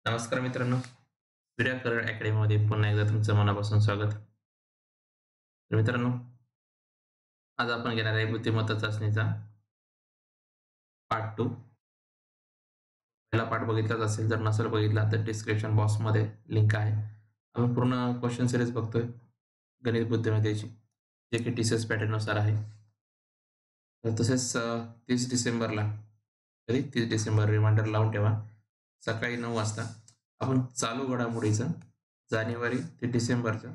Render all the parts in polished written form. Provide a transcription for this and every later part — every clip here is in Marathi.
नमस्कार मित्रांनो, विड्या करिअर अकॅडमीमध्ये पुन्हा एकदा तुमचं मनापासून स्वागत. तर मित्रांनो, आज आपण घेणार आहे बुद्धिमत्ता चाचणीचा पार्ट 2. पहिला पार्ट बघितलाच असेल, जर नसेल बघितला तर डिस्क्रिप्शन बॉक्समध्ये लिंक आहे. आपण पूर्ण क्वेश्चन सीरीज बघतोय गणित बुद्धिमत्तेची, जे की टी-सी-एस पॅटर्ननुसार आहे. तर तसेच 30 डिसेंबरला, कधी 30 डिसेंबर रिमाइंडर लावून ठेवा. सकाळी 9 वाजता आपण चालू घडामोडीचं जानेवारी ते डिसेंबरचं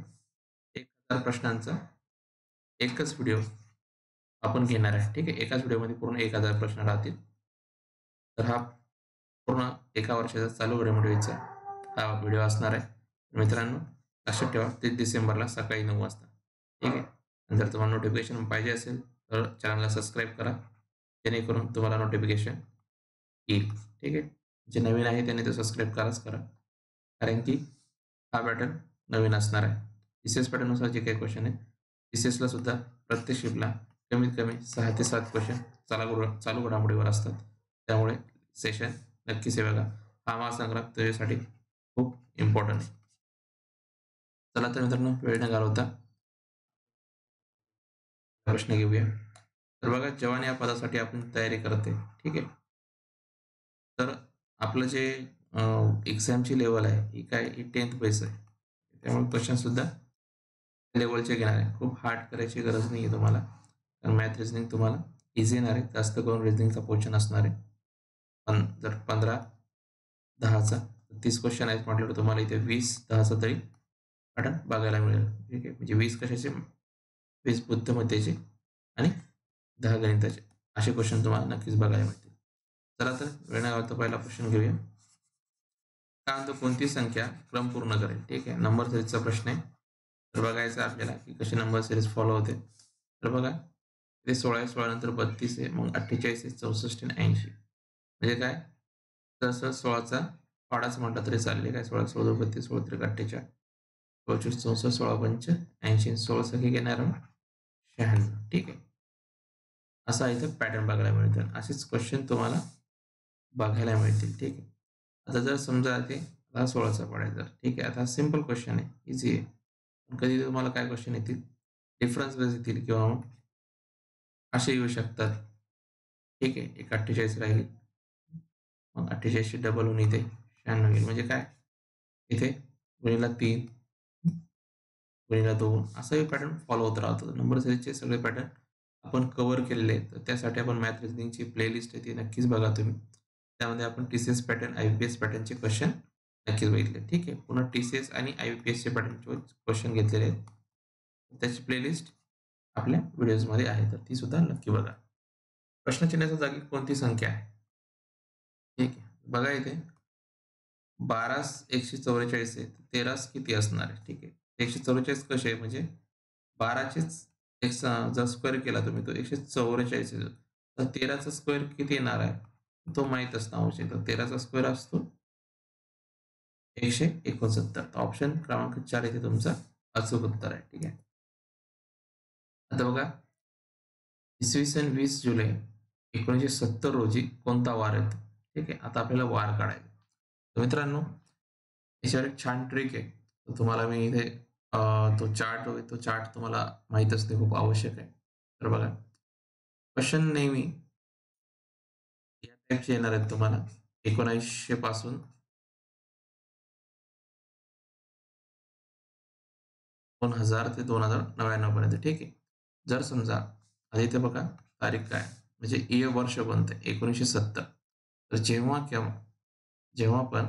1000 प्रश्नांचा एकच व्हिडिओ आपण घेणार आहे. ठीक आहे. एकाच व्हिडिओमध्ये पूर्ण 1000 प्रश्न राहतील. तर हा पूर्ण एका वर्षाचा चालू घडामोडीचा हा व्हिडिओ असणार आहे. मित्रांनो, लक्षात ठेवा 30 डिसेंबरला सकाळी 9 वाजता. ठीक आहे. आणि जर तुम्हाला नोटिफिकेशन पाहिजे असेल तर चॅनलला सबस्क्राईब करा. जेणेकरून तुम्हाला नोटिफिकेशन येईल. ठीक आहे. जे नवीन आहे त्यांनी तर सबस्क्राईब कराच करा. कारण की हा पॅटर्न नवीन असणार आहे. टी-सी-एस पॅटर्ननुसार जे काही क्वेश्चन आहे, टी-सी-एसला सुद्धा प्रत्येक शिफ्टला कमीत कमी 6 ते 7 क्वेश्चन चालू घडामोडीवर असतात. त्यामुळे सेशन नक्कीच हे बघा. हा महासंग्राम तुझ्यासाठी खूप इम्पॉर्टंट आहे. चला तर मित्रांनो, वेळ न घालवता प्रश्न घेऊया. तर बघा, जवान या पदासाठी आपण तयारी करते. ठीक आहे. तर आपलं जे एक्झामची लेव्हल आहे, ही काय ही 10th बेस आहे. त्यामुळे क्वेश्चन सुद्धा लेव्हलचे घेणार आहे. खूप हार्ड करायची गरज नाही आहे तुम्हाला. कारण मॅथ रिझनिंग तुम्हाला ईझी येणार आहे. जास्त करून रिझनिंगचा पोर्शन असणार आहे. पण जर 15 10चा 30 क्वेश्चन आहेत म्हटल्यावर तुम्हाला इथे 20 10चा तरी पॅटर्न बघायला मिळेल. ठीक आहे. म्हणजे 20 कशाचे? 20 बुद्धिमत्तेचे आणि 10 गणिताचे असे क्वेश्चन तुम्हाला नक्कीच बघायला मिळतील. चला तर वेळ न घालवता पहिला क्वेश्चन घेऊया. काय म्हणतो, कोणती संख्या क्रम पूर्ण करेल? ठीक आहे. नंबर सिरीजचा प्रश्न आहे. तर बघायचं आपल्याला की कशी नंबर सिरीज फॉलो होते. तर बघा, इथे 16 आहे, 16 नंतर 32 आहे, मग 48 आहे, 64 आणि 80. म्हणजे काय? तसं 16चा पाडाच म्हटलं तरी चालेल. काय 16 16 32 16 त्रिक 48 24 64 16 पंच 80 16 सगळे घेणार आहोत 96. ठीक आहे. असा इथं पॅटर्न बघायला मिळतं. असेच क्वेश्चन तुम्हाला बघायला मिळतील. ठीक आहे. आता जर समजा ते हा 16चा पाढा आहे, ठीक आहे. आता सिंपल क्वेश्चन आहे, ईझी आहे. पण कधी तुम्हाला काय क्वेश्चन येतील, डिफरन्स बेस येतील किंवा मग असे येऊ शकतात. ठीक आहे. एक 48 राहील, मग 48 डबल होऊन इथे 96 येईल. म्हणजे काय? इथे गुणिला 3 गुणिला 2 असाही पॅटर्न फॉलो होत राहतो. नंबर सिरीजचे सगळे पॅटर्न आपण कव्हर केलेले आहेत. तर त्यासाठी आपण मॅथ रिझनिंगची प्लेलिस्ट आहे ती नक्कीच बघा तुम्ही. त्यामध्ये आपण टी-सी-एस पॅटर्न, आय-बी-पी-एस पॅटर्नचे क्वेश्चन नक्कीच बघितले. ठीक आहे. पुन्हा टी-सी-एस आणि आय-बी-पी-एसचे पॅटर्नचे क्वेश्चन घेतलेले आहेत. त्याची प्लेलिस्ट आपल्या व्हिडिओजमध्ये आहे. तर ती सुद्धा नक्की बघा. प्रश्नचिन्हाच्या जागी कोणती संख्या आहे? ठीक आहे. बघा इथे 12 144 आहे. 13 किती असणार आहे? ठीक आहे. 144 कसे आहे म्हणजे 12चेच एक जर स्क्वेअर केला तुम्ही तो 144 येतो. तर 13चा स्क्वेअर किती येणार आहे? तो माहीत असणं आवश्यक आहे. तर 13चा स्क्वेअर असतो 169. तर ऑप्शन क्रमांक 4 इथे तुमचा अचूक उत्तर आहे. ठीक आहे. आता बघा, इसवी सन 20 जुलै 1970 रोजी कोणता वार येतो? ठीक आहे. आता आपल्याला वार काढायचा. तर मित्रांनो, याच्यावर एक छान ट्रिक आहे. तर तुम्हाला मी इथे अ, तो चार्ट तुम्हाला माहीत असणे खूप आवश्यक आहे. तर बघा, क्वेश्चन नेहमी या टाइपचे येणार आहेत तुम्हाला. 1900 पासून 2000 ते 2099 पर्यंत. ठीक आहे. जर समजा आता इथे बघा तारीख काय म्हणजे वर्ष कोणतं आहे? 1970. तर जेव्हा केव्हा जेव्हा पण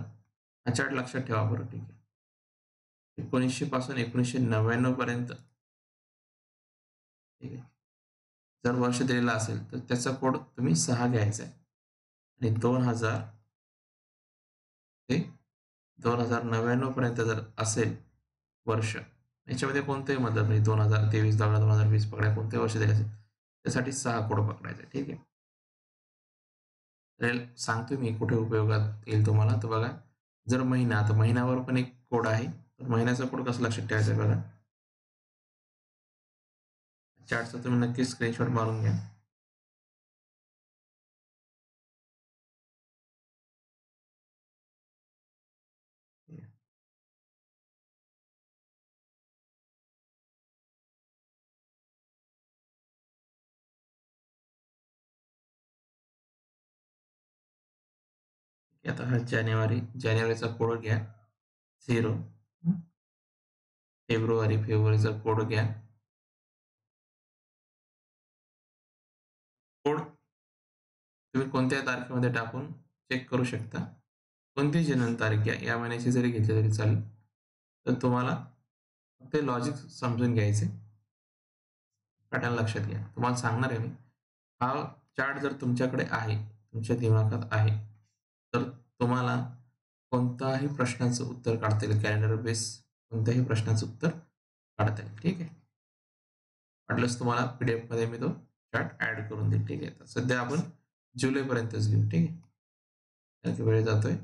हा चार्ट लक्षात ठेवा बरं. ठीक आहे. 1900 पासून 1999 पर्यंत. ठीक आहे. जर वर्ष दिलेलं असेल तर त्याचा कोड तुम्ही 6 घ्यायचा आहे आणि 2000 ते 2099 पर्यंत जर असेल वर्ष, याच्यामध्ये कोणतंही मतलब नाही. 2023 लावला, 2020 पकडा, कोणतेही वर्ष दिले असेल त्यासाठी 6 कोड पकडायचे. ठीक आहे. तर सांगतो मी कुठे उपयोगात येईल तुम्हाला. तर बघा, जर महिना, तर महिन्यावर पण एक कोड आहे. तर महिन्याचा कोड कसं लक्षात ठेवायचा बघा. चार्टचा तुम्ही नक्कीच स्क्रीनशॉट मारून घ्या. आता हा जानेवारीचा कोड घ्या 0. फेब्रुवारीचा कोड घ्या. कोड तुम्ही कोणत्या तारखेमध्ये टाकून चेक करू शकता. कोणती जन्म तारीख घ्या, या महिन्याची जरी घेतली तरी चालेल. तर तुम्हाला ते लॉजिक समजून घ्यायचे. पॅटर्न लक्षात घ्या. तुम्हाला सांगणार आहे मी. हा चार्ट जर तुमच्याकडे आहे, तुमच्या दिमागात आहे, तर तुम्हाला कोणत्याही प्रश्नाचं उत्तर काढता येईल. कॅलेंडर बेस कोणत्याही प्रश्नाचं उत्तर काढता येईल. ठीक आहे. वाटल्यास तुम्हाला PDF मध्ये मी तो चार्ट ऍड करून देईल. ठीक आहे. सध्या आपण जुलैपर्यंतच घेऊ. ठीक आहे. त्याचा वेळ जातोय.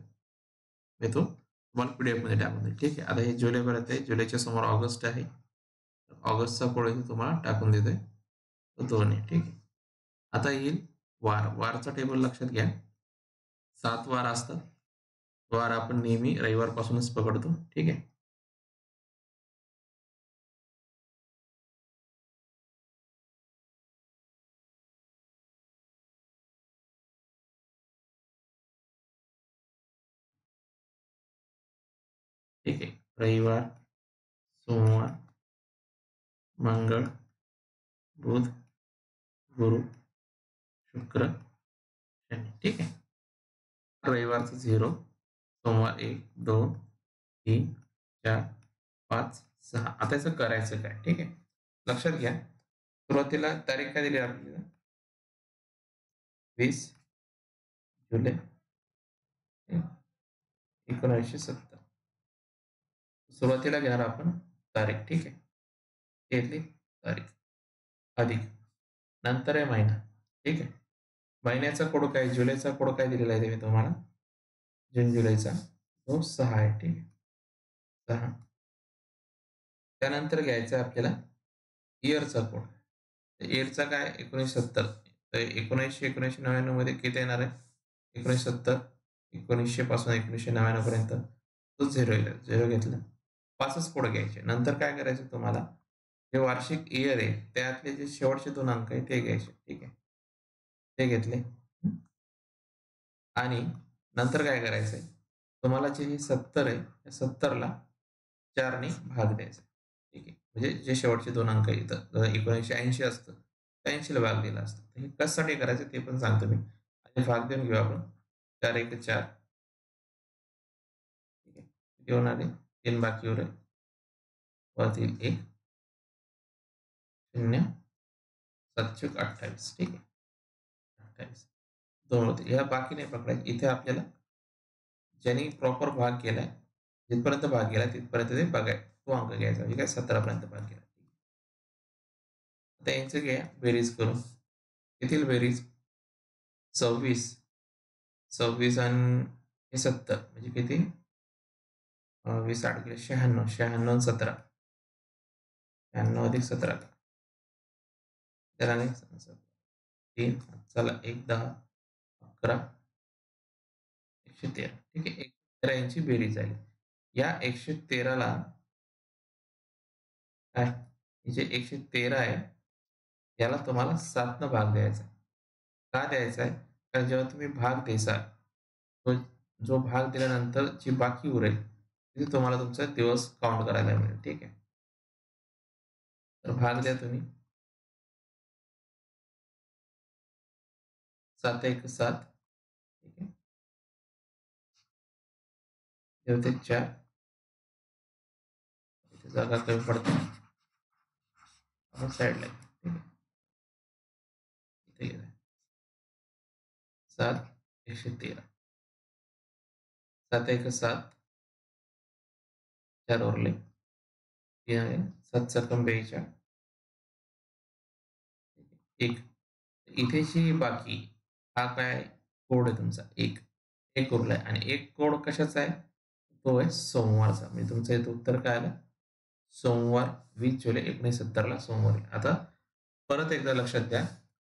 मी तो तुम्हाला PDF मध्ये टाकून देईल. ठीक आहे. आता हे जुलैपर्यंत आहे. जुलैच्या समोर ऑगस्ट आहे. ऑगस्टचा कोड इथे तुम्हाला टाकून देतोय. तो 2 आहे. ठीक आहे. आता येईल वार. वारचा टेबल लक्षात घ्या. 7 वार असतात. वार आपण नेहमी रविवारपासूनच पकडतो. ठीक आहे. ठीक आहे. रविवार, सोमवार, मंगळ, बुध, गुरु, शुक्र, शनी. ठीक आहे. रविवारचं 0, सोमवार 1, 2, 3, 4, 5, 6. आता याचं करायचं काय? ठीक आहे. लक्षात घ्या. सुरुवातीला तारीख काय दिली आपल्याला? 20 जुलै 1970. सुरुवातीला घेणार आपण तारीख. ठीक आहे. घेतली तारीख अधिक, नंतर आहे महिना. ठीक आहे. महिन्याचा कोड काय? जुलैचा कोड काय दिलेला आहे मी तुम्हाला? जून जुलैचा तो 6 आहे. ठीक आहे. 6. त्यानंतर घ्यायचा आहे आपल्याला इयरचा कोड. इयरचा काय? 1970. तर 1999 मध्ये किती येणार आहे? 1970. 1900 पासून 1999 पर्यंत तो 0 येईल. 0 घेतला. 5च कोड घ्यायचे. नंतर काय करायचं तुम्हाला? जे वार्षिक इयर आहे त्यातले जे शेवटचे 2 अंक आहेत ते घ्यायचे. ठीक आहे. ते घेतले. आणि नंतर काय करायचंय? तुम्हाला जे हे 70 आहे, त्या 70ला 4 ने भाग द्यायचा. ठीक आहे. म्हणजे जे शेवटचे 2 अंक येतात. 1980 असतं, तर 80ला भाग दिला असता. तर हे कशासाठी करायचं ते पण सांगतो मी. आणि भाग देऊन घेऊ आपण. 4 1 4. ठीक आहे. किती होणार आहे? 3 बाकी उरले. वरती 1 0 7 चूक 28. ठीक आहे. 28. 2 होते. ह्या बाकी नाही पकडायचे. इथे आपल्याला ज्यांनी प्रॉपर भाग केलाय, जिथपर्यंत भाग गेला तिथपर्यंत ते बघाय तो अंक घ्यायचा. म्हणजे काय 17 पर्यंत भाग गेला. आता यांचं घ्या बेरीज करून. येथील बेरीज 26, 26 आणि हे 70 म्हणजे किती? 20 8 गेले 96, 96 आणि 17. 96 अधिक 17. त्याला नाही 3 चला 1 10 11 113. ठीक आहे. 113 यांची बेरीज आहे. या 113ला काय? हे जे 113 आहे याला तुम्हाला 7 न भाग द्यायचा आहे. का द्यायचा आहे? कारण जेव्हा तुम्ही भाग द्याल, तो जो भाग दिल्यानंतर जी बाकी उरेल, तिथे तुम्हाला तुमचा दिवस काउंट करायला मिळेल. ठीक आहे. तर भाग द्या तुम्ही. 7 1 7. ठीक आहे. 0 1 4. इथे जागा कमी पडते. आपण साईडला ठीक आहे. इथे गेलाय. 7 113. 7 1 7. 4 उरले. 3 आहे. 7 7 42. 1. इथे जी बाकी हा काय कोड आहे तुमचा 1. 1 उरलाय आणि 1 कोड कशाचा आहे? तो आहे सोमवारचा. म्हणजे तुमचं इथं उत्तर काय आलं? सोमवार 20 जुलै 1970ला सोमवार आहे. आता परत एकदा लक्षात द्या.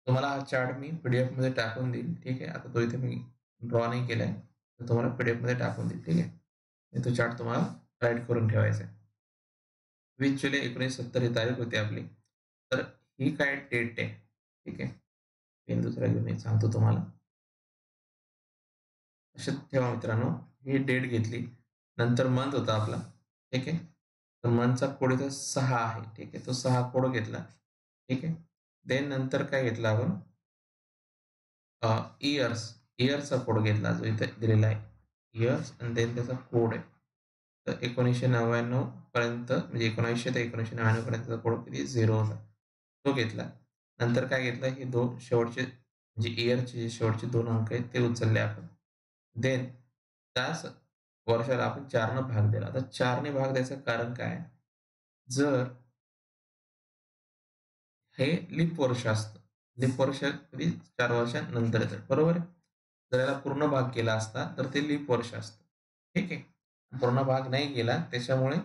तुम्हाला हा चार्ट मी PDF मध्ये टाकून देईल. ठीक आहे. आता तो इथे मी ड्रॉ नाही केलाय. तर तुम्हाला PDF मध्ये टाकून देईल. ठीक आहे. आणि तो चार्ट तुम्हाला राईट करून ठेवायचा आहे. 20 जुलै 1970 ही तारीख होती आपली. तर ही काय डेट आहे? ठीक आहे. पेन दुसरा घेऊन सांगतो तुम्हाला. लक्षात ठेवा मित्रांनो, ही डेट घेतली, नंतर मंथ होता आपला, ठीक आहे. तर मंथचा कोड इथं 6 आहे, ठीक आहे. तो 6 कोड घेतला, ठीक आहे. देन नंतर काय घेतलं आपण इयर्स, इयर्सचा कोड घेतला जो इथे दिलेला आहे. इयर्स आणि देन त्याचा कोड आहे. तर 1999 पर्यंत म्हणजे 1900 ते 1999 पर्यंतचा कोड किती 0 होता. तो घेतला. नंतर काय घेतलं हे 2 शेवटचे म्हणजे इयरचे जे शेवटचे 2 अंक आहेत ते उचलले आपण. देन त्याच वर्षाला आपण 4 ने भाग दिला. आता 4 ने भाग द्यायचं कारण काय? जर हे लीप वर्ष असतं. लीप वर्ष कधी 4 वर्षानंतर येतं. बरोबर आहे? जर याला पूर्ण भाग केला असता, तर ते लीप वर्ष असतं. ठीक आहे. पूर्ण भाग नाही केला त्याच्यामुळे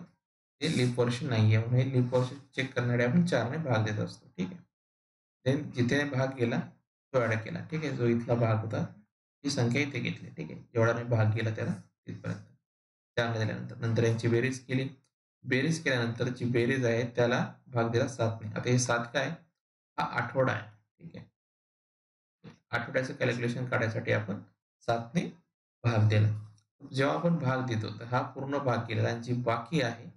ते लीप वर्ष नाहीये. म्हणून हे लीप वर्ष चेक करण्यासाठी आपण 4 ने भाग देत असतो. ठीक आहे. देन जिथे भाग गेला तो ॲड केला. ठीक आहे. जो इथला भाग होता, ती संख्या इथे घेतली. ठीक आहे. जेवढ्याने भाग गेला त्याला तिथपर्यंत. 4 ने दिल्यानंतर. नंतर यांची बेरीज केली. बेरीज केल्यानंतर जी बेरीज आहे त्याला भाग दिला 7 ने. आता हे 7 काय? हा आठवडा आहे. ठीक आहे. आठवड्याचं कॅल्क्युलेशन काढण्यासाठी आपण 7 ने भाग दिला. जेव्हा आपण भाग देतो, तर हा पूर्ण भाग केलेला आणि जी बाकी आहे,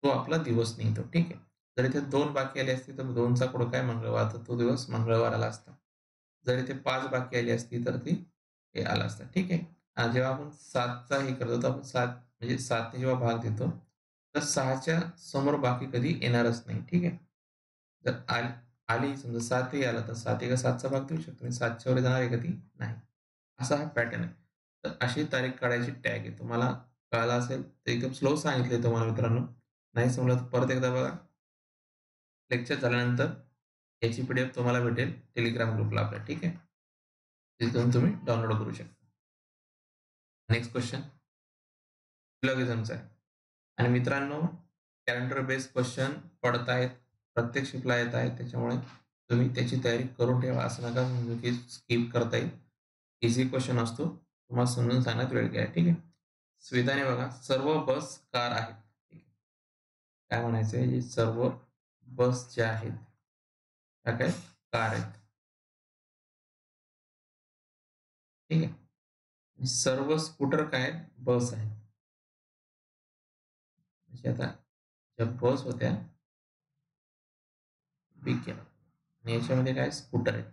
तो आपला दिवस निघतो. ठीक आहे. जर इथे 2 बाकी आली असती, तर 2चा पुढं काय मंगळवार, तर तो दिवस मंगळवार आला असता. जर इथे 5 बाकी आली असती, तर ती हे आलं असतं. ठीक आहे. जेव्हा आपण 7चा हे करतो, तर आपण 7 म्हणजे 7 ने जेव्हा भाग देतो, तर 6च्या समोर बाकी कधी येणारच नाही. ठीक आहे. जर आली समजा 7 ही आला, तर 7 एका 7चा भाग देऊ शकतो आणि 7च्या वर जाणार आहे का ती? नाही. असा हा पॅटर्न आहे. तर अशी तारीख काढायची टॅग आहे. तुम्हाला कळालं असेल तर एकदम स्लो सांगितलंय तुम्हाला मित्रांनो. नाही समजलं तर परत एकदा बघा. लेक्चर झाल्यानंतर याची पी-डी-एफ तुम्हाला भेटेल Telegram ग्रुपला आपल्या. ठीक आहे. तिथून तुम्ही डाउनलोड करू शकता. नेक्स्ट क्वेश्चन सिलोगिझमचा आहे. आणि मित्रांनो कॅलेंडर बेस्ड क्वेश्चन पडत आहेत. प्रत्येक शिफ्टला येत आहेत. त्याच्यामुळे तुम्ही त्याची तयारी करून ठेवा. असं नका समजू की स्किप करता येईल. ईझी क्वेश्चन असतो. तुम्हाला समजून सांगण्यात वेळ घ्या. ठीक आहे. स्वेदाने बघा सर्व बस कार आहेत. ठीक आहे. काय म्हणायचं सर्व बस ज्या आहेत त्या काय कार आहेत. ठीक आहे. सर्व स्कूटर काय आहेत बस आहेत. म्हणजे आता ज्या बस होत्या ठीक आहे. आणि याच्यामध्ये काय स्कूटर आहेत.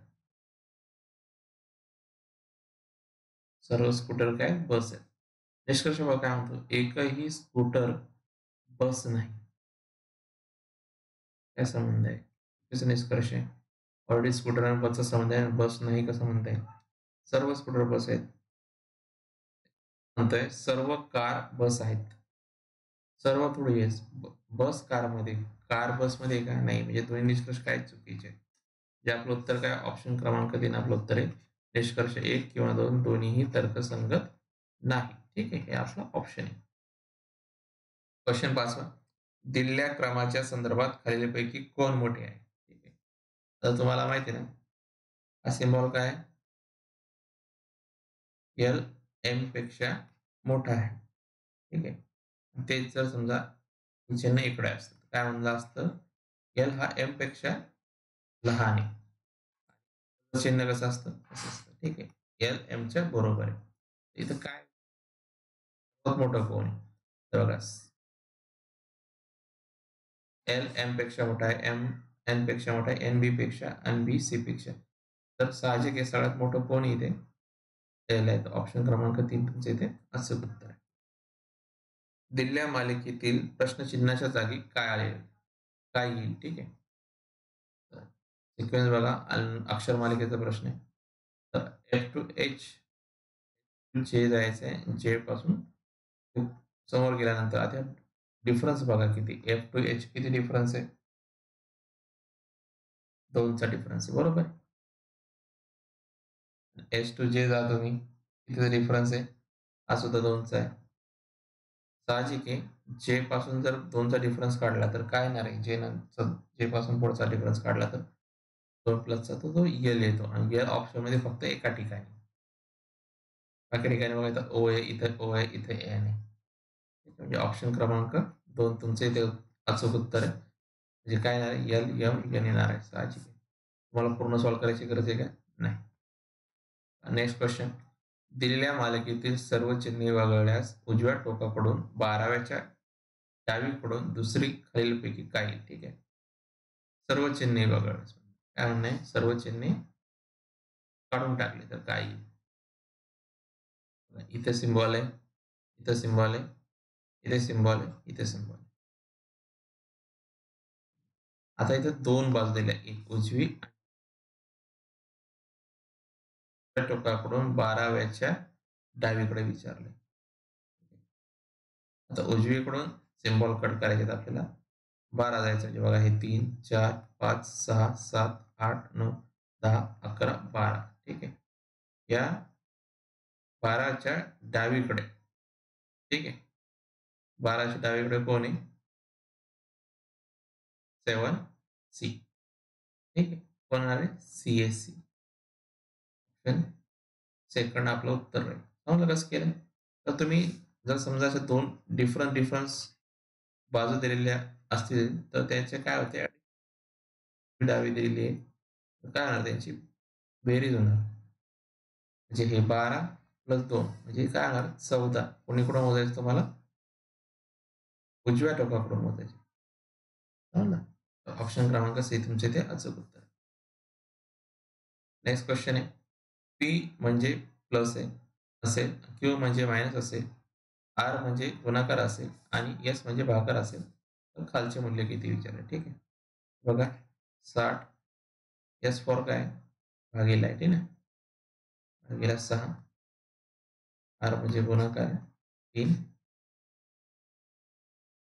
सर्व स्कूटर काय बस आहेत. निष्कर्ष बघा काय म्हणतो एकही स्कूटर बस नाही. काय संबंध आहे? त्याचा निष्कर्ष आहे. ऑलरेडी स्कूटर आणि बसचा संबंध आहे. बस नाही कसं म्हणता येईल? सर्व स्कूटर बस आहेत. म्हणतोय सर्व कार बस आहेत. सर्व थोडी येस बस कारमध्ये कार बसमध्ये का नाही म्हणजे दोन्ही निष्कर्ष काय चुकीचे आहेत. जे आपलं उत्तर काय ऑप्शन क्रमांक 3 आपलं उत्तर आहे. निष्कर्ष 1 किंवा 2 दोन्हीही तर्कसंगत नाही. ठीक आहे. हे आपला ऑप्शन आहे. क्वेश्चन 5 दिलेल्या क्रमाच्या संदर्भात खालीलपैकी कोण मोठे आहे? ठीक आहे. तर तुम्हाला माहिती आहे ना, हा सिम्बॉल काय आहे? एल एम पेक्षा मोठा आहे. ठीक आहे. तेच जर समजा चिन्ह इकडे असतं, तर काय म्हणलं असतं? एल हा एम पेक्षा लहान आहे. चिन्ह कसं असतं? असं असतं. ठीक आहे. एल एमच्या बरोबर आहे. इथं काय सर्वात मोठं कोण आहे? तर बघा एल एम पेक्षा मोठा आहे, एम एन पेक्षा मोठा आहे, एन बी पेक्षा आणि बी सी पेक्षा. तर साहजिक आहे सगळ्यात मोठं कोण इथे? एल आहे. ऑप्शन क्रमांक 3 तुमचं इथे अचूक उत्तर आहे. दिलेल्या मालिकेतील प्रश्नचिन्हाच्या जागी काय आले? काय येईल? ठीक आहे. सिक्वेन्स बघा अक्षर मालिकेचा प्रश्न आहे. तर एफ टू एच जे जायचं आहे जे पासून समोर गेल्यानंतर आता डिफरन्स बघा किती एफ टू एच किती डिफरन्स आहे? 2चा डिफरन्स आहे बरोबर. एच टू जे जा तुम्ही किती डिफरन्स आहे? हा सुद्धा 2चा आहे. साहजिक आहे जे पासून जर 2चा डिफरन्स काढला तर काय येणार आहे? जे पासून पुढचा डिफरन्स काढला तर 2 प्लसचा तर तो एल येतो आणि एल ऑप्शनमध्ये फक्त एका ठिकाणी. बाकी ठिकाणी बघा इथं ओ आहे, इथं ओ आहे, इथे एन आहे. म्हणजे ऑप्शन क्रमांक 2 तुमचं इथे अचूक उत्तर आहे. म्हणजे काय येणार आहे? एल, एम, एन येणार आहे साहजिक आहे. तुम्हाला पूर्ण सॉल्व्ह करायची गरज आहे का? नाही. नेक्स्ट क्वेश्चन दिलेल्या मालिकेतील सर्व चिन्हे वगळल्यास उजव्या टोकाकडून 12व्याच्या डावीकडून दुसरी खालीलपैकी काही. ठीक आहे. सर्व चिन्हे वगळल्यास काय म्हणणं आहे, सर्व चिन्हे काढून टाकले तर काय येईल. इथे सिम्बॉल आहे, इथं सिम्बॉल आहे, इथे सिम्बॉल आहे, इथे सिम्बॉल आहे. आता इथे दोन बाजू दिल्या, एक उजवी टोकाकडून 12व्याच्या डावीकडे विचारले. आता उजवीकडून सिम्बॉल कट करायचे आपल्याला. 12 जायचं म्हणजे बघा हे 3, 4, 5, 6, 7, 8, 9, 10, 11, 12. ठीक आहे. या 12च्या डावीकडे, ठीक आहे, 12च्या डावीकडे कोण आहे, 7C. ठीक आहे. कोण आहे, CSC. सेकंड आपलं उत्तर राहील. समजलं कसं केलं. तर तुम्ही जर समजा अशा दोन डिफरन्स बाजू दिलेल्या असतील तर त्याचे काय होते, डावी दिलेली आहे तर काय होणार, त्यांची बेरीज होणार. म्हणजे हे 12 प्लस 2 म्हणजे काय होणार, 14. कोणीकडून मोजायचं तुम्हाला, उजव्या टोकाकडून मोजायचे. समजलं. ऑप्शन क्रमांक सी तुमचे ते अचूक उत्तर. नेक्स्ट क्वेश्चन आहे, पी म्हणजे प्लस आहे असेल, क्यू म्हणजे मायनस असेल, आर म्हणजे गुणाकार असेल आणि एस म्हणजे भागाकार असेल तर खालचे मूल्य किती विचारले. ठीक आहे. बघा 60, एस फॉर काय, भागीला आहे, ठीक आहे, भागीला 6, आर म्हणजे गुणाकार 3,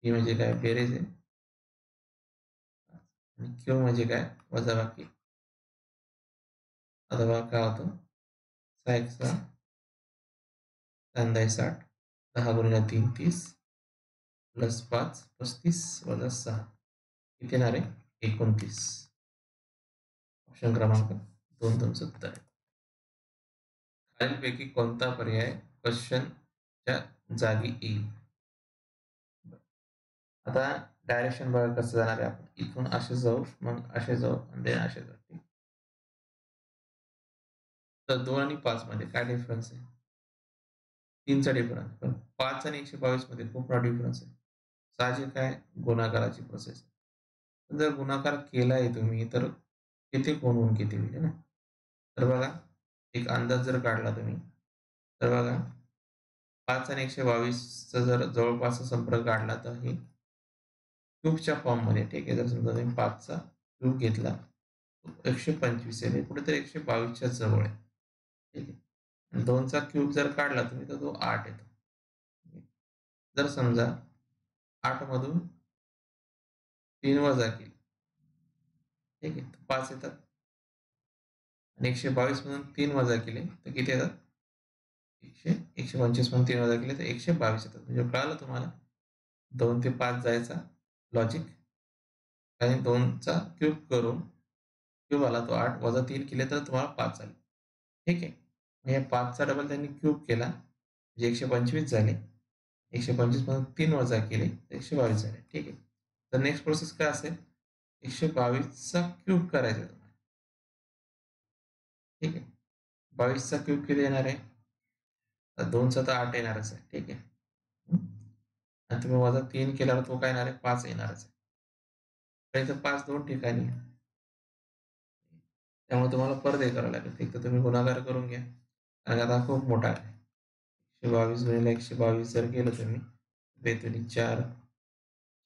पी म्हणजे काय, बेरीज आहे, आणि क्यू म्हणजे काय, वजाबाकी. आता बघा काय होतं, 6 एक 6, 60, 10 गुणिले 3 30, प्लस 5 35, वजा 6 किती येणार आहे, 29. ऑप्शन क्रमांक 2 तुमचं उत्तर आहे. खालीलपैकी कोणता पर्याय क्वेश्चनच्या जागी येईल. आता डायरेक्शन बघा कसं जाणार आहे, आपण इथून असे जाऊ, मग असे जाऊ आणि असे जाऊ. तर 2 आणि 5 मध्ये काय डिफरन्स आहे, 3चा डिफरन्स, पण 5 आणि 122 मध्ये खूप मोठा डिफरन्स आहे. साहजिक आहे, गुणाकाराची प्रोसेस. जर गुणाकार केलाय तुम्ही तर किती कोण किती होईल ना. तर बघा एक अंदाज जर काढला तुम्ही तर बघा 5 आणि 122चा जर जवळपास संपर्क काढला तर हे क्यूबच्या फॉर्ममध्ये. ठीक आहे. जर समजा तुम्ही 5चा क्यूब घेतला 125 आहे, कुठेतरी 122च्या जवळ आहे. ठीक आहे. आणि 2चा क्यूब जर काढला तुम्ही तर तो 8 येतो. जर समजा 8 मधून 3 वजा केले, ठीक आहे, 5 येतात. आणि 122 मधून 3 वजा केले तर किती येतात, 125 मधून 3 वजा केले तर 122 येतात. म्हणजे कळालं तुम्हाला 2 ते 5 जायचा लॉजिक, आणि 2चा क्यूब करून क्यूब आला तो 8 वजा 3 केले तर तुम्हाला 5 आले. ठीक आहे. मग या 5चा डबल त्यांनी क्यूब केला म्हणजे 125 झाले. 125 मधून 3 वजा केले तर 122 झाले. ठीक आहे. तर नेक्स्ट प्रोसेस काय असेल, 122चा क्यूब करायचा तुम्हाला. ठीक आहे. 22चा क्यूब किती येणार आहे, तर 2चा तर 8 येणारच आहे. ठीक आहे. आणि तुम्ही वजा 3 केल्यावर तो काय येणार आहे, 5 येणारच आहे. तर इथं 5 2 ठिकाणी आहे. त्यामुळे तुम्हाला परत हे करावं लागेल. एक तर तुम्ही गुणाकार करून घ्या. कारण आता खूप मोठा आहे. 122 गुणिले 122 जर केलं तुम्ही, बेतुनी 4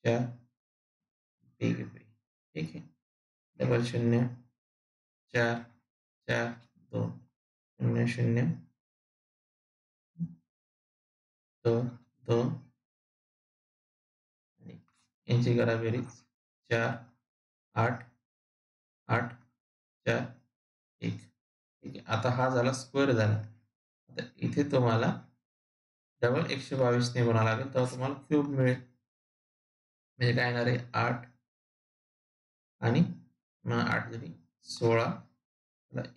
4 ठीक आहे. डबल 0 4 4 2 0 0 2 2 आणि यांची करा बेरीज 4 8 8 4 1. ठीक आहे. आता हा झाला स्क्वेअर झाला. आता इथे तुम्हाला डबल 122 ने गुणावं लागेल तेव्हा तुम्हाला क्यूब मिळेल. म्हणजे काय येणार आहे, 8 आणि 8 जरी 16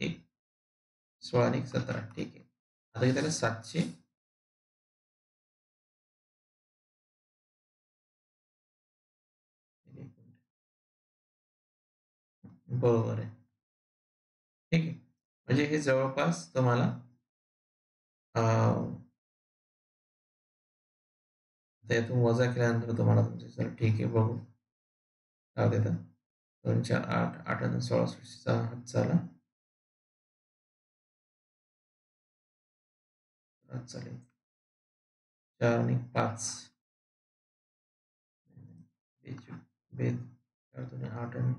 1 16 आणि 1 17. ठीक आहे. आता इथे 700 बरोबर आहे. ठीक आहे. म्हणजे हे जवळपास तुम्हाला त्यातून वजा केल्यानंतर तुम्हाला तुमचे चला ठीक आहे बघू काय देतं. 2 4 8 8 आणि 16 सृष्टीचा हात झाला. हात चालेल 4 आणि 5 बेच बेद 4 2 8 आणि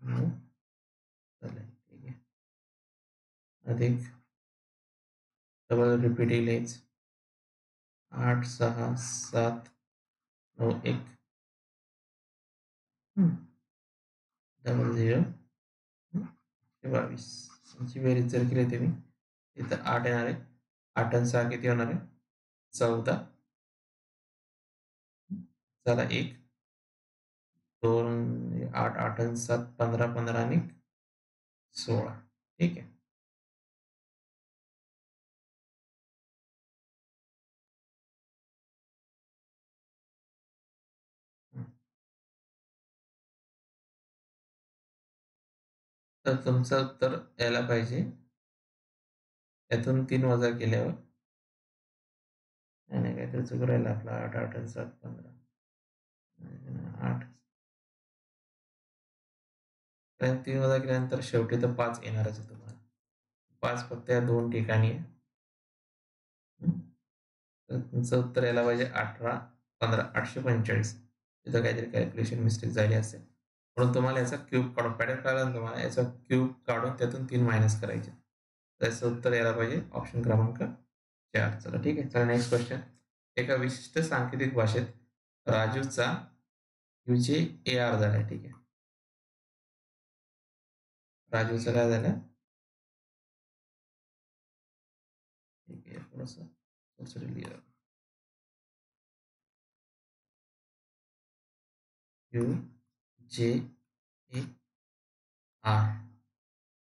9 झाले ठीक आहे. अधिक डबल रिपीट येईल 8 6 7 9 1 डबल 0 22 यांची बेरीज जर केली तुम्ही इथं 8 येणार आहे. 8 आणि 6 किती होणार आहे 14 चला 1 2 8 8 आणि 7 15 15 आणि 16 ठीक आहे. तर तुमचं उत्तर यायला पाहिजे यातून 3 वजा केल्यावर नाही नाही काहीतरी चुकू राहिलं आपला 8 8 आणि 7 15 8 कारण 3 वजा केल्यानंतर शेवटी तर 5 येणारच आहे तुम्हाला 5 फक्त या 2 ठिकाणी आहे. तर तुमचं उत्तर यायला पाहिजे 18 15 845 तिथं काहीतरी कॅल्क्युलेशन मिस्टेक झाली असेल म्हणून तुम्हाला याचा क्यूब काढून पॅटर्न कळला ना तुम्हाला याचा क्यूब काढून त्यातून 3 मायनस करायचे त्याचं उत्तर यायला पाहिजे ऑप्शन क्रमांक 4 चला ठीक आहे चला नेक्स्ट क्वेश्चन एका विशिष्ट सांकेतिक भाषेत राजूचा युजे ए आर झालाय ठीक आहे राजूचं काय झालं ठीक आहे थोडस लिहा यू जे ए आर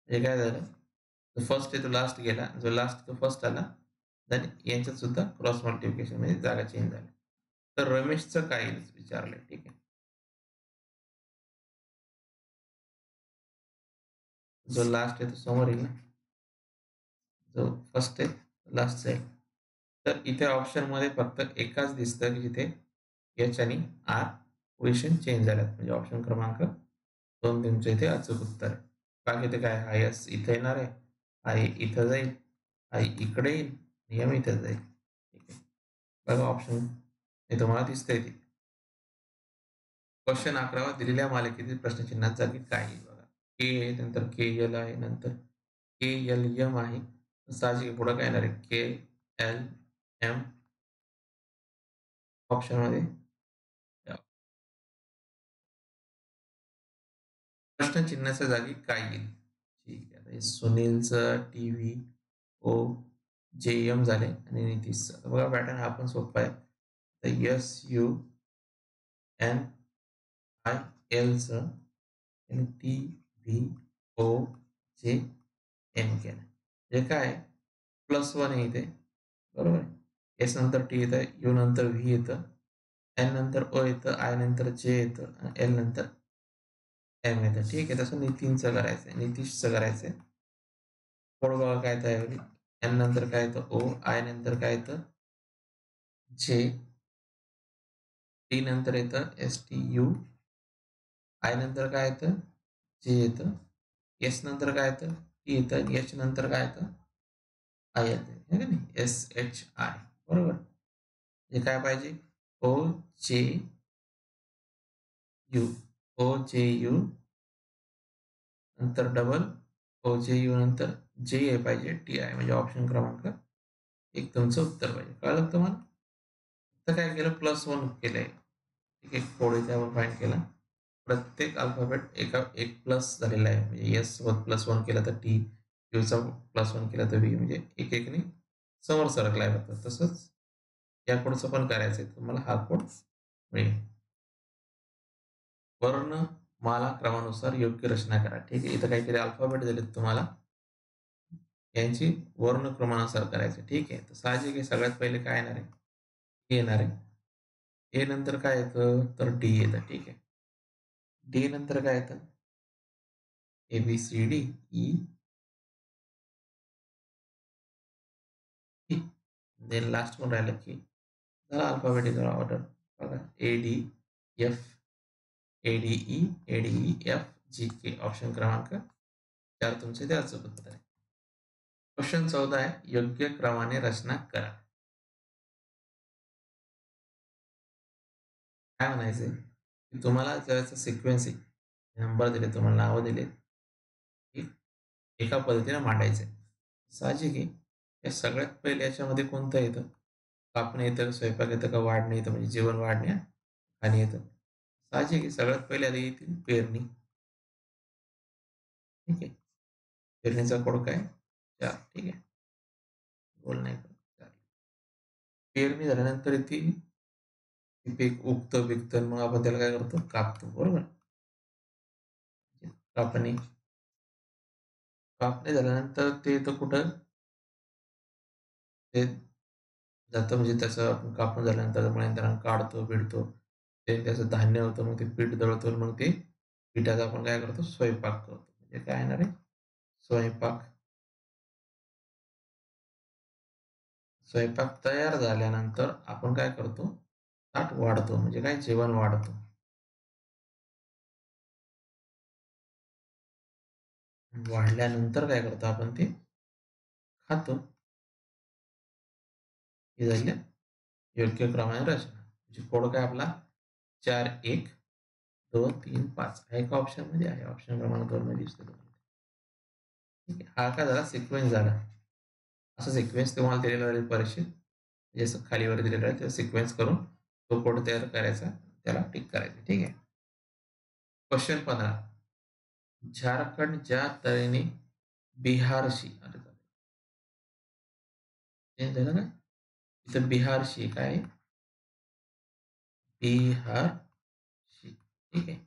हे काय झालं जो फर्स्ट आहे तो लास्ट गेला जो लास्ट तो फर्स्ट आला देन यांच्यात सुद्धा क्रॉस मल्टिप्लिकेशन म्हणजे जागा चेंज झाली तर रमेशचं काय विचारलंय ठीक आहे जो लास्ट आहे तो समोर येईल ना जो फर्स्ट आहे लास्ट आहे तर इथे ऑप्शन मध्ये फक्त एकाच दिसतं की जिथे एच आणि आर पोझिशन चेंज झाल्यात म्हणजे ऑप्शन क्रमांक 2 तुमच्या इथे अचूक उत्तर आहे बाकी ते काय हा एस इथे येणार आहे आई इथं जाईल आई इकडे येईल नियम इथे जाईल ठीक आहे बघा ऑप्शन हे तुम्हाला दिसतंय ते क्वेश्चन 11 दिलेल्या मालिकेतील प्रश्नचिन्हात जागी काय येईल बघा के आहे नंतर के एल आहे नंतर के एल एम आहे साहजिक पुढं काय येणार आहे के एल एम ऑप्शन मध्ये प्रश्नचिन्हाच्या जागी काय येईल ठीक आहे आता हे सुनीलचं टी व्ही ओ जे एम झाले आणि नितीशचं बघा पॅटर्न हा पण सोपा आहे तर एस यू एन आय एलचं आणि टी व्ही ओ जे एम केलं हे काय प्लस वन आहे इथे बरोबर आहे एस नंतर टी येतं यू नंतर व्ही येतं एन नंतर ओ येतं आय नंतर जे येतं एल नंतर एम येतं ठीक आहे तसं नितीनचं करायचं आहे नितीशचं करायचं आहे पुढं बघा काय तयार एन नंतर काय येतं ओ आय नंतर काय येतं जे टी नंतर येतं एस टी यू आय नंतर काय येतं जे येतं एस नंतर काय येतं टी येतं एच नंतर काय येतं आय येते है का नाही एस एच आय बरोबर हे काय पाहिजे ओ जे यू ओ जे यू नंतर डबल ओ जे यू नंतर जे ए पाहिजे टी आय म्हणजे ऑप्शन क्रमांक एक तुमचं उत्तर पाहिजे कळलं तुम्हाला तर काय केलं प्लस वन केलंय एक एक कोड इथे आपण फाईंड केला प्रत्येक अल्फाबेट एका एक प्लस झालेला आहे म्हणजे एस सोबत प्लस वन केलं तर टी यूचा प्लस वन केला तर बी म्हणजे एक एकने समोर सरकलाय फक्त तसंच या कोडचं पण करायचं आहे तुम्हाला हा कोड मिळेल वर्ण माला क्रमानुसार योग्य रचना करा ठीक आहे इथं काहीतरी अल्फाबेट दिलेत तुम्हाला यांची वर्ण क्रमानुसार करायचं ठीक आहे तर साहजिक आहे सगळ्यात पहिले काय येणार आहे ए येणार आहे ए नंतर काय येतं तर डी येतं ठीक आहे डी नंतर काय येतं A B C D E then last पण राहिलं की झाला अल्फाबेटिकल ऑर्डर. बघा ADEF ऑप्शन क्रमांक 4 तुमचे त्याच उत्तर आहे. क्वेश्चन 14 आहे, योग्य क्रमाने रचना करा. काय म्हणायचंय की तुम्हाला ज्याचा सिक्वेन्स आहे, नंबर दिले, तुम्हाला नावं दिले, एका पद्धतीने मांडायचं आहे. साहजिक आहे, या सगळ्यात पहिले याच्यामध्ये कोणतं येतं? कापणं येतं का, स्वयंपाक येतं का, वाढणं येतं म्हणजे जेवण वाढणे खाणे येतं. साहजिक आहे, सगळ्यात पहिले आधी येतील पेरणी. ठीक आहे, पेरणीचा कोड काय 4. ठीक आहे, बोल नाही पण पेरणी झाल्यानंतर ती पीक उगतं बिकतं, मग आपण त्याला काय करतो, कापतो. बरोबर. कापणी कापणी झाल्यानंतर ते येतं कुठं, ते जातं म्हणजे त्याचं आपण कापून झाल्यानंतर मळ्यात काढतो बिडतो, ते त्याचं धान्य होतं, मग ते पीठ दळतो, मग ते पिठाचा आपण काय करतो, स्वयंपाक करतो. म्हणजे काय येणार आहे, स्वयंपाक. स्वयंपाक तयार झाल्यानंतर आपण काय करतो, ताट वाढतो म्हणजे काय, जेवण वाढतो. वाढल्यानंतर काय करतो आपण, ते खातो. हे झालं योग्य क्रमाने रचना. म्हणजे कोड काय आपला 4 1 2 3 5 आहे का ऑप्शन मध्ये आहे, ऑप्शन क्रमांक 2 मध्ये दिसतो. ठीक आहे, हा काय झाला, सिक्वेन्स झाला. असा सिक्वेन्स तुम्हाला दिलेला राहील परीक्षेत, जसं खालीवर दिलेलं आहे, त्या सिक्वेन्स करून तो कोड तयार करायचा, त्याला टिक करायचं. ठीक आहे. क्वेश्चन 15, झारखंड ज्या तऱ्हेने बिहारशी, चेंज झालं ना, इथं बिहारशी काय, बिहारशी. ठीक आहे,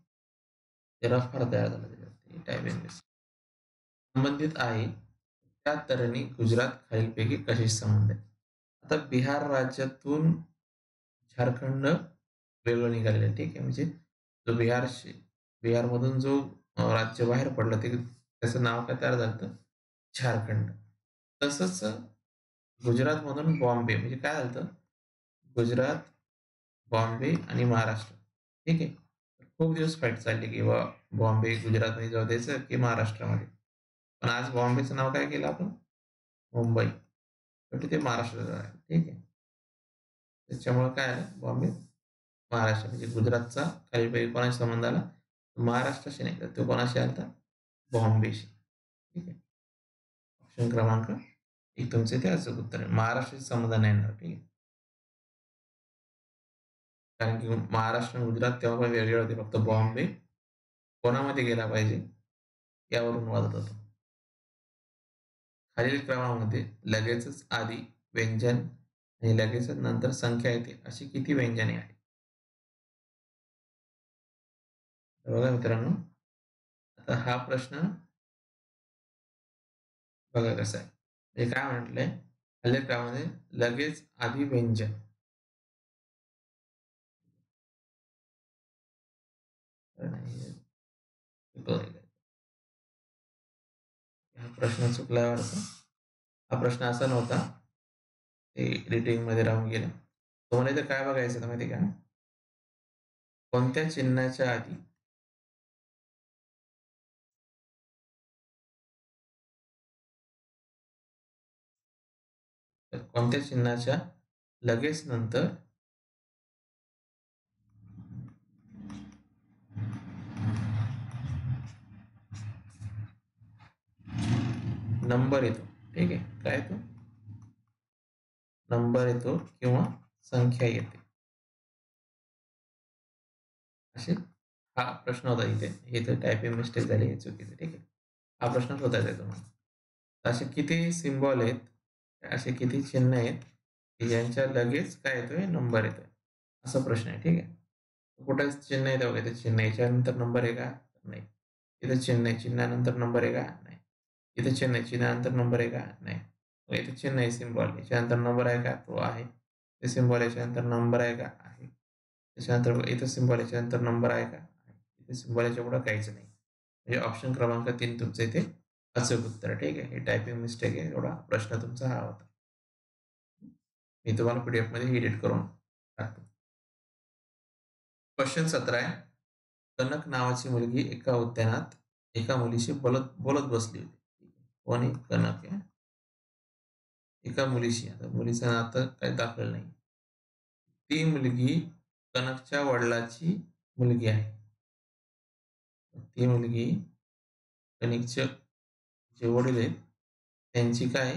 त्याला फार तयार झाला त्याच्यावरती टायपिंग संबंधित आहे, त्या तऱ्हेने गुजरात खालीलपैकी कशी संबंध आहे. आता बिहार राज्यातून झारखंड वेगळं निघालेलं आहे. ठीक आहे, म्हणजे जो बिहारमधून जो राज्य बाहेर पडलं, ते त्याचं नाव काय तयार झालं, झारखंड. तसंच गुजरातमधून बॉम्बे म्हणजे काय झालं, गुजरात, बॉम्बे आणि महाराष्ट्र. ठीक आहे, खूप दिवस फाईट चालली की बा बॉम्बे गुजरातमध्ये जाऊ द्यायचं की महाराष्ट्रामध्ये. पण आज बॉम्बेचं नाव काय केलं आपण, मुंबई. शेवटी ते महाराष्ट्रात आहे. ठीक आहे, त्याच्यामुळे काय आलं, बॉम्बे महाराष्ट्र म्हणजे गुजरातचा काही कोणाशी संबंध आला, महाराष्ट्राशी नाही, तर तो कोणाशी आला, बॉम्बेशी. ठीक आहे, ऑप्शन क्रमांक 1 तुमचे ते असं उत्तर आहे, महाराष्ट्राशी संबंध नाही येणार. ठीक आहे, कारण की महाराष्ट्र आणि गुजरात तेव्हा पण वेगळे होते, फक्त बॉम्बे कोणामध्ये गेला पाहिजे यावरून वादत होतो. खालील क्रमामध्ये लगेचच आधी व्यंजन आणि लगेचच नंतर संख्या येते अशी किती व्यंजने आहेत. बघा मित्रांनो, आता हा प्रश्न बघा कसा आहे. हे काय म्हटलंय, खालील क्रमामध्ये लगेच आधी व्यंजन. हा प्रश्न चुकला वाटतं. हा प्रश्न असा नव्हता, ते एडिटिंग मध्ये राहून गेलं. तुम्हाला इथे काय बघायचं होतं माहिती का, कोणत्या चिन्हाच्या आधी कोणत्या चिन्हाच्या लगेच नंतर नंबर येतो. ठीक आहे, काय येतो, नंबर येतो किंवा संख्या येते. असे हा प्रश्न होता इथे, हे तर टायपिंग मिस्टेक झाली, हे चुकीचं. ठीक आहे, हा प्रश्न शोधायचा तुम्हाला. असे किती सिम्बॉल आहेत, असे किती चिन्ह आहेत की ज्यांच्या लगेच काय येतोय, नंबर येतोय, असा प्रश्न आहे. ठीक आहे, कुठे चिन्ह आहे बघा, इथे चिन्ह याच्यानंतर नंबर आहे का, नाही. इथे चिन्ह आहे, चिन्हानंतर नंबर आहे का, नाही. इथे चिन्ह आहे, चिन्हानंतर नंबर आहे का, नाही. इथे चिन्ह आहे, सिम्बॉल, याच्यानंतर नंबर आहे का, तो आहे. ते सिम्बॉल याच्यानंतर नंबर आहे का, आहे. त्याच्यानंतर इथं सिम्बॉल याच्यानंतर नंबर आहे का, आहे. इथे सिम्बॉल याच्या पुढे काहीच नाही. म्हणजे ऑप्शन क्रमांक 3 तुमचं इथे अचूक उत्तर. ठीक आहे, हे टायपिंग मिस्टेक आहे, एवढा प्रश्न तुमचा हा होता. मी तुम्हाला PDF मध्ये एडिट करून टाकतो. क्वेश्चन 17 आहे. कनक नावाची मुलगी एका उद्यानात एका मुलीशी बोलत बोलत बसली होती. कोण आहे? कनक आहे. एका मुलीशी, आता मुलीचं नातं काही दाखवलं नाही. ती मुलगी कनकच्या वडिलाची मुलगी आहे. ती मुलगी कनिकचे जे वडील आहेत त्यांची काय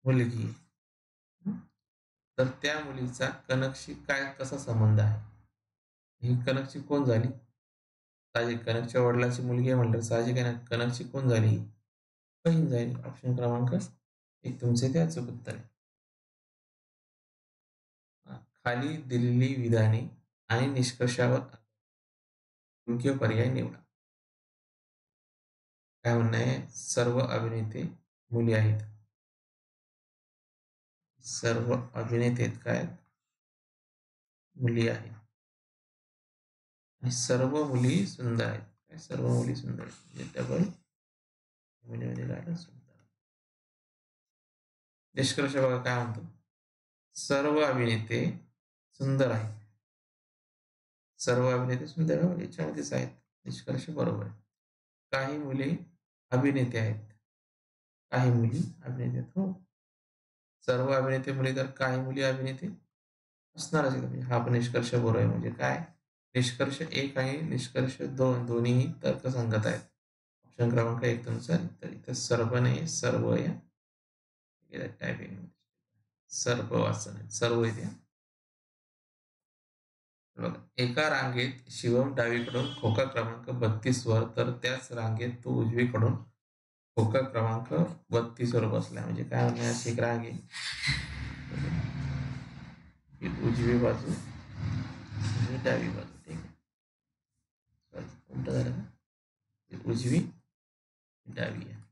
मुलगी आहे. तर त्या मुलीचा कनकशी काय कसा संबंध आहे? ही कनकची कोण झाली? साहजिक कनकच्या वडिलाची मुलगी आहे म्हणलं साहजिक आहे ना. कनकची कोण झाली? बहीण झाली. ऑप्शन क्रमांक 1 तुमचे ते अचूक उत्तर आहे. खाली दिलेली विधाने आणि निष्कर्षावर योग्य पर्याय निवडा. काय म्हणणं आहे? सर्व अभिनेते मुली आहेत. सर्व अभिनेते काय मुली आहेत आणि सर्व मुली सुंदर आहेत. काय सर्व मुली सुंदर आहेत म्हणजे डबल मुलीमध्ये काय सुंदर. निष्कर्ष बघा काय म्हणतो. सर्व अभिनेते सुंदर आहेत. सर्व अभिनेते सुंदर याच्यामध्येच आहेत. निष्कर्ष बरोबर आहे. काही मुली अभिनेते आहेत. काही मुली अभिनेते आहेत. हो, सर्व अभिनेते मुली तर काही मुली अभिनेते असणारच आहेत. म्हणजे हा पण निष्कर्ष बरोबर आहे. म्हणजे काय निष्कर्ष 1 आणि निष्कर्ष 2 दोन्ही तर्कसंगत आहेत. ऑप्शन क्रमांक 1 तुमचा. तर इथं सर्व नाही सर्व या टायपिंग सर्व वाचन सर्व इथे. बघा एका रांगेत शिवम डावीकडून खोका क्रमांक 32 वर तर त्याच रांगेत तो उजवीकडून खोका क्रमांक 32 वर बसला. म्हणजे काय म्हणण्याची एक रांग आहे. उजवी बाजू आणि डावी बाजू. ठीक आहे. उलट झालं का? उजवी डावी आहे.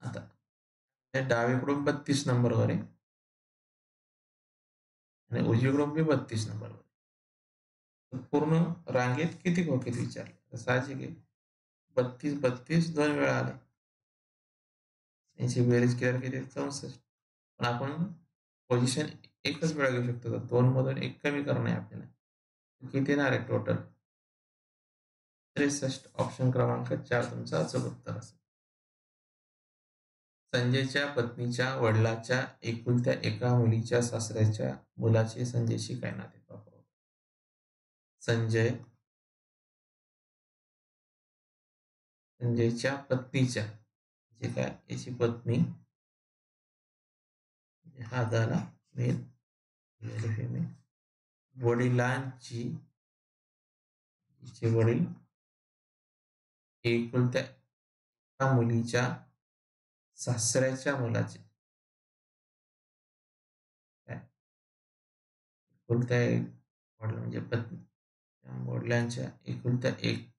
आता डावीकडून 32 नंबरवर आहे आणि उजवीकडून बी 32 नंबरवर. पूर्ण रांगेत किती खोके विचारले? साहजिक आहे 32 32 2 वेळा आले. यांची बेरीज केल्यावर किती 64. पण आपण पोझिशन एकच वेळा घेऊ शकतो. 2 मधून 1 कमी करणं आहे आपल्याला. किती येणार आहे टोटल? 63. ऑप्शन क्रमांक 4 तुमचा अचूक उत्तर असेल. संजयच्या पत्नीच्या वडिलाच्या एकुलत्या एका मुलीच्या सासऱ्याच्या मुलाचे संजयशी काय नाते? संजयच्या पत्नीच्या म्हणजे काय याची पत्नी हा झाला मेल फिमेल. वडिलांची वडील एकुलत्या मुलीच्या सासऱ्याच्या मुलाचे काय एकुलत्या एक वडील म्हणजे पत्नी वडिलांच्या एकुलत्या एक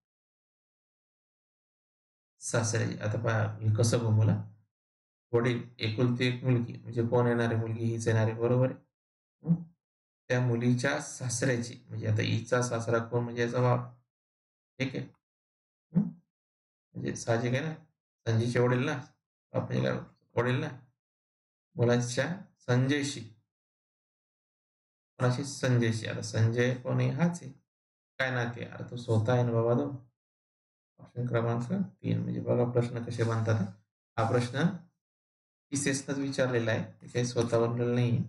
सासऱ्याची. आता पहा कसं बोला वडील एकुलती एक मुलगी म्हणजे कोण येणारी मुलगी हीच येणारी बरोबर आहे. त्या मुलीच्या सासऱ्याची म्हणजे आता हिचा सासरा कोण म्हणजे याचा बाप. ठीक आहे. म्हणजे साहजिक आहे ना संजयचे वडील ना बाप म्हणजे काय वडील ना. मुलाच्या संजयशी कोणाशी संजयशी. आता संजय कोण आहे हाच आहे. काय नाते अरे तो स्वतः आहे ना बाबा तो. ऑप्शन क्रमांक 3 म्हणजे बघा प्रश्न कसे बनतात. हा प्रश्न टीसीएसनंच विचारलेला आहे. ते काही स्वतः बनलेलं नाही.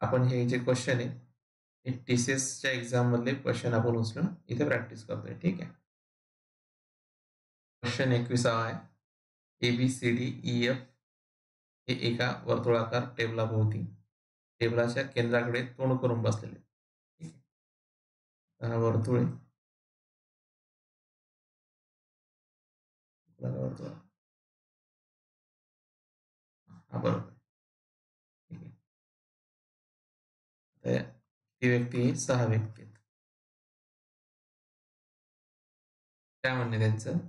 आपण हे जे क्वेश्चन आहे हे टीसीएसच्या एक्झाम मधले क्वेश्चन आपण उचलून इथे प्रॅक्टिस करतोय. ठीक आहे. क्वेश्चन 21 आहे. ABCDEF हे एका वर्तुळाकार टेबलाभोवती टेबलाच्या केंद्राकडे तोंड करून बसलेले. ठीक आहे. हा वर्तुळ आहे. वर्तुळ हा बरोबर. ठीक आहे. ती व्यक्ती 6 व्यक्ती आहेत. काय म्हणणे त्यांचं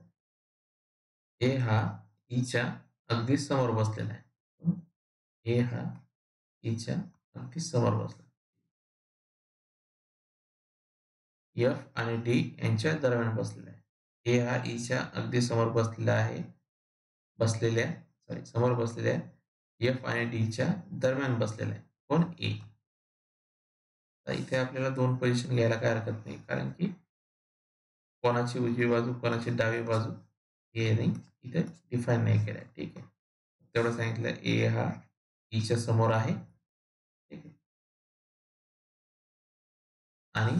ए हा ईच्या अगदी समोर बसलेला आहे. ए हा ईच्या अगदी समोर बसला. एफ आणि डी यांच्या दरम्यान बसलेला आहे. ए हा ईच्या अगदी समोर समोर बसलेल्या एफ आणि डीच्या दरम्यान बसलेला आहे. कोण? ए. तर इथे आपल्याला 2 पोझिशन घ्यायला काही हरकत नाही. कारण की कोणाची उजवी बाजू, कोणाची डावी बाजू हे नाही इथे डिफाईन नाही केलंय. ठीक आहे. तेवढं सांगितलं ए हा ईच्या समोर आहे. ठीक आहे. आणि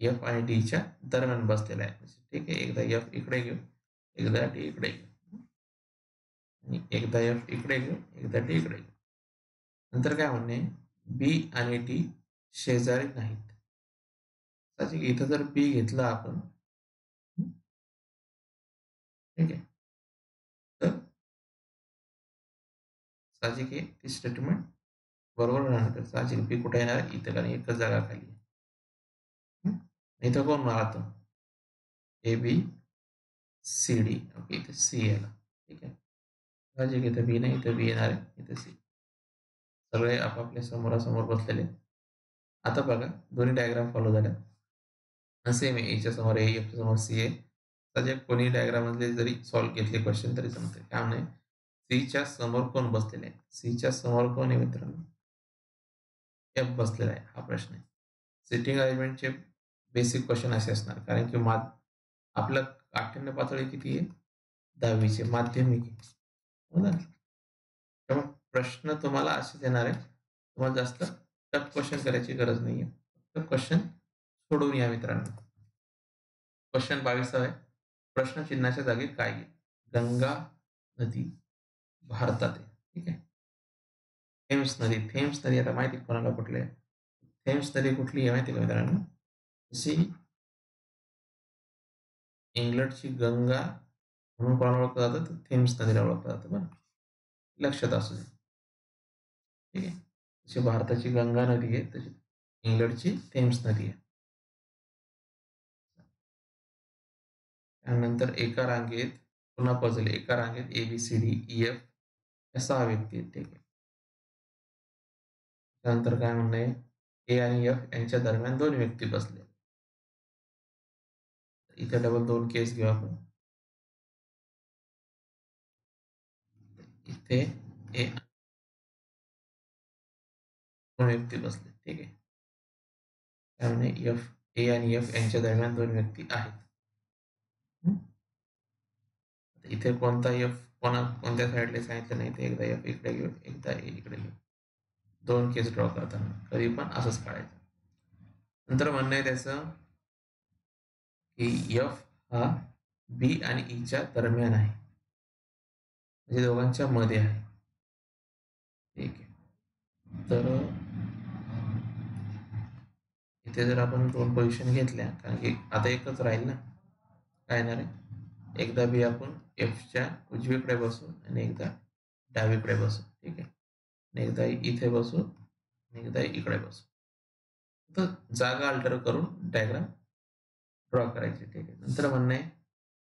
एफ आणि डीच्या दरम्यान बसलेला आहे. ठीक आहे. एकदा एफ इकडे घेऊ, एकदा डी इकडे घेऊ. आणि एकदा एफ इकडे घेऊ, एकदा डी इकडे घेऊ. नंतर काय म्हणणे, बी आणि डी शेजारी नाहीत. साहजिक इथं जर बी घेतलं आपण, ठीक आहे, तर साहजिक आहे ती स्टेटमेंट बरोबर राहणार. तर साहजिक बी कुठे येणार? इथं, कारण एकच जागा खाली आहे. इथं कोण राहतं? A B C D. Okay, इथे सी आला. ठीक आहे. साहजिक इथं बी नाही, इथं बी येणार आहे, इथं सी. सगळे आपापल्या समोरासमोर बसलेले. आता बघा दोन्ही डायग्राम फॉलो झाल्या. सेम आहे. एच्या समोर ए, एफच्या समोर सी आहे. साहजिक कोणी डायग्राम मधले जरी सॉल्व्ह घेतले क्वेश्चन तरी जमते. काय म्हणे, सीच्या समोर कोण बसलेले आहे? सीच्या समोर कोण आहे मित्रांनो? एफ बसलेला आहे. हा प्रश्न आहे. सिटिंग अरेंजमेंटचे बेसिक क्वेश्चन असे असणार. कारण की आपलं काठिण्य पातळी किती आहे? 10वीचे माध्यमिक आहे. हो ना? त्यामुळे प्रश्न तुम्हाला असे देणार आहे. तुम्हाला जास्त टफ क्वेश्चन करायची गरज नाहीये. फक्त क्वेश्चन सोडवून या मित्रांनो. क्वेश्चन 22 आहे. प्रश्न चिन्हाच्या जागी काय येईल? गंगा नदी भारतात आहे. ठीक आहे. थेम्स नदी आता माहिती कोणाला कुठली आहे? थेम्स नदी कुठली आहे माहिती का मित्रांनो? जशी इंग्लंडची गंगा म्हणून कोणाला ओळखलं जातं, तर थेम्स नदीला ओळखलं जातं. बरं, लक्षात असू दे. ठीक आहे. जशी भारताची गंगा नदी आहे, तशी इंग्लंडची थेम्स नदी आहे. त्यानंतर एका रांगेत पुन्हा पझल, एका रांगेत A B C D E F या 6 व्यक्ती आहेत. ठीक आहे. त्यानंतर काय म्हणणं आहे, ए आणि एफ यांच्या दरम्यान 2 व्यक्ती बसले. इथे डबल 2 केस घेऊ आपण. इथे ए 2 व्यक्ती बसले. ठीक आहे. त्यामुळे एफ ए आणि एफ यांच्या दरम्यान 2 व्यक्ती आहेत. इथे कोणता एफ कोणत्या साईडला सांगितलं नाही, ते एकदा एफ इकडे घेऊ, एकदा ए इकडे घेऊ. 2 केस ड्रॉ करताना कधी पण असंच काढायचं. नंतर म्हणणं आहे त्याचं की एफ हा बी आणि ईच्या दरम्यान आहे, म्हणजे दोघांच्या मध्ये आहे. ठीक आहे. तर इथे जर आपण 2 पोझिशन घेतल्या, कारण की आता एकच राहील ना, काय येणार आहे, एकदा बी आपण एफच्या उजवीकडे बसू आणि एकदा डावीकडे बसू. ठीक आहे. आणि एकदा इथे बसू आणि एकदा इकडे बसू. तर जागा अल्टर करून डायग्राम ड्रॉ करायची. ठीक आहे. नंतर म्हणणं आहे,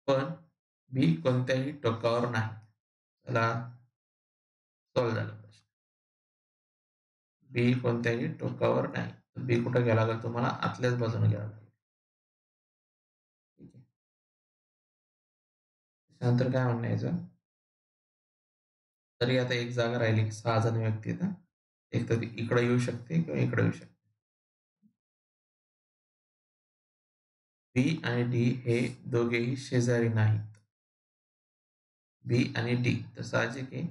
पण बी कोणत्याही टोकावर नाही. चला, सॉल्व्ह झाला प्रश्न. बी कोणत्याही टोकावर नाही. बी कुठं घ्यायला लागेल तुम्हाला? आतल्याच बाजूने घ्यावं लागेल. ठीक आहे. त्यानंतर काय म्हणणं याचं, तरी आता एक जागा राहिली, 6 जण व्यक्ती आहेत. एक तर इकडे येऊ शकते किंवा इकडे येऊ शकते. बी आणि डी हे दोघेही शेजारी नाहीत. बी आणि डी, तर साहजिक आहे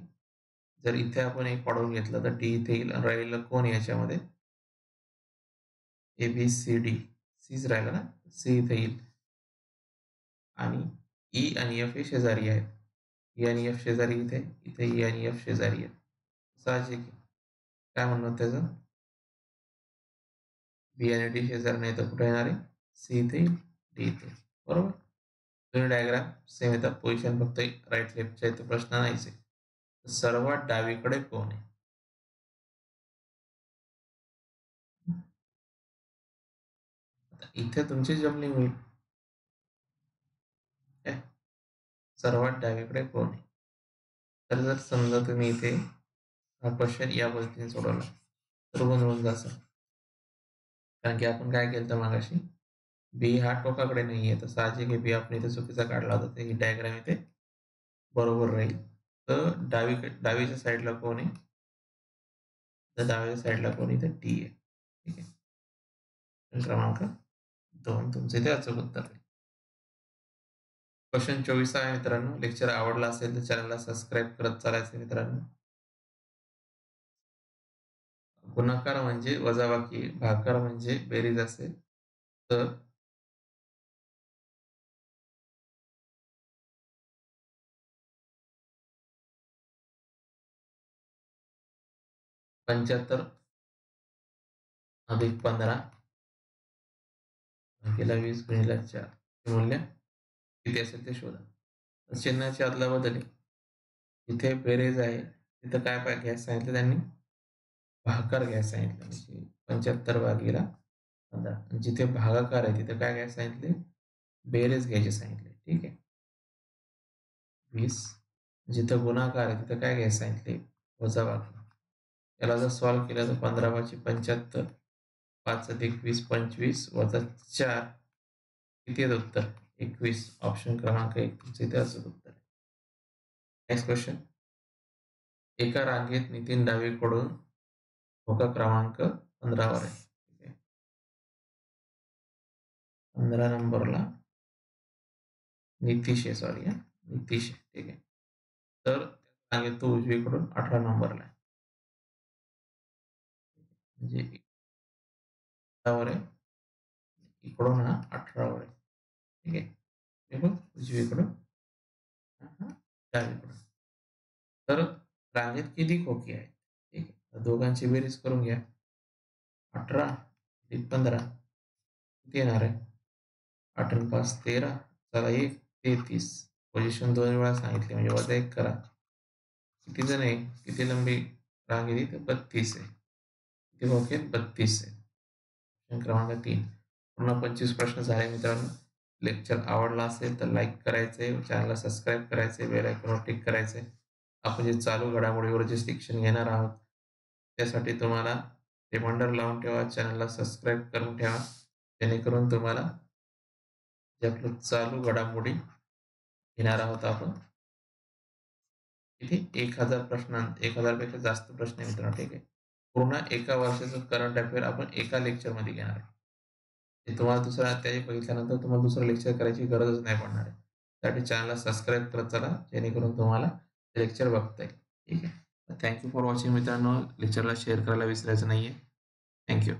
जर इथे आपण एक वाढवून घेतलं तर डी इथे येईल. राहिलेलं कोण याच्यामध्ये? ए बी सी डी. सीच राहिलं ना, सी इथे येईल. आणि ई आणि एफ हे शेजारी आहेत. ई आणि एफ शेजारी इथे, इथे ई आणि एफ शेजारी आहेत. साहजिक आहे. काय म्हणणार त्याचं? बी आणि डी शेजारी नाही तर कुठे येणार आहे? सी इथे येईल, डी इथे. बरोबर. दोन्ही डायग्राम सेम येतात. पोझिशन फक्त राईट लेफ्टच्या इथे प्रश्न नाहीच आहे. सर्वात डावीकडे कोण आहे? इथे तुमची जमलिंग होईल. सर्वात डावीकडे कोण आहे? तर जर समजा तुम्ही इथे हा क्वेश्चन या पद्धतीने सोडवला तर गोंधळून जायचं. कारण की आपण काय केलं तर मागाशी बी हा टोकाकडे नाही आहे, तर साहजिक आहे बी आपण इथे चुकीचा काढला होता, तर ही डायग्राम इथे बरोबर राहील. तर डावीच्या साईडला कोण आहे? तर डाव्या साईडला कोण इथे टी आहे. ठीक आहे. क्रमांक 2 तुमचं इथे अचूक उत्तर आहे. क्वेश्चन 24 आहे मित्रांनो. लेक्चर आवडला असेल तर चॅनलला सबस्क्राईब करत चालायचं मित्रांनो. गुणाकार म्हणजे वजाबाकी, भागाकार म्हणजे बेरीज असेल तर 75 अधिक 15 भागीला 20 गुणिले 4 हे मूल्य किती असेल ते शोधा. चिन्हाची अदलाबदल आहे. इथे बेरीज आहे, तिथं काय घ्यायला सांगितलं त्यांनी? भागाकार घ्यायला सांगितलं. म्हणजे 75 भागीला 15. जिथे भागाकार आहे तिथे काय घ्यायला सांगितले? बेरीज घ्यायची सांगितले. ठीक आहे. 20. जिथं गुणाकार आहे तिथं काय घ्यायला सांगितले? वजाबाकी. याला जर सॉल्व्ह केलं तर 15 × 75 5 + 20 25 वजा 4 किती येतं उत्तर? 21. ऑप्शन क्रमांक 1 तुमचं इथे असं उत्तर आहे. Next question. एका रांगेत नितीन डावीकडून खोका क्रमांक 15 वर आहे. 15 नंबरला नितीश आहे, सॉरी नितीश आहे. ठीक आहे. तर रांगेत तो उजवीकडून 18 नंबरला आहे. म्हणजे वर आहे, इकडून हा 18 वर आहे. ठीक आहे. हे बघ उजवीकडून डावीकडून. तर रांगेत किती खोके आहेत? ठीक आहे. तर दोघांची बेरीज करून घ्या. 18 अधिक 15 किती येणार आहे? 8 आणि 5 13. चला 1 33. पोझिशन 2 वेळा सांगितली म्हणजे वजा 1 करा. किती जण आहे? किती लंबी रांग आहे? तर 32 आहे. किती खोके आहेत? 32 आहे. प्रश्न क्रमांक 3. पूर्ण 25 प्रश्न झाले मित्रांनो. लेक्चर आवडला असेल तर लाईक करायचे, चॅनलला सबस्क्राईब करायचे, बेल आयकॉनवर क्लिक करायचे. आपण जे चालू घडामोडीवर जे शिक्षण घेणार आहोत त्यासाठी तुम्हाला रिमाइंडर लावून ठेवा, चॅनलला सबस्क्राईब करून ठेवा, जेणेकरून तुम्हाला जे आपलं चालू घडामोडी घेणार आहोत आपण इथे 1000 प्रश्न, 1000 पेक्षा जास्त प्रश्न आहे मित्रांनो. ठीक आहे. पूर्ण एका वर्षाचं करंट अफेअर आपण एका लेक्चरमध्ये घेणार आहे. ते तुम्हाला दुसरा अध्याय बघितल्यानंतर तुम्हाला दुसरं लेक्चर करायची गरजच नाही पडणार आहे. त्यासाठी चॅनलला सबस्क्राईब करत चला, जेणेकरून तुम्हाला लेक्चर बघता येईल. ठीक आहे. थँक यू फॉर वॉचिंग मित्रांनो. लेक्चरला शेअर करायला विसरायचं नाहीये. Thank you.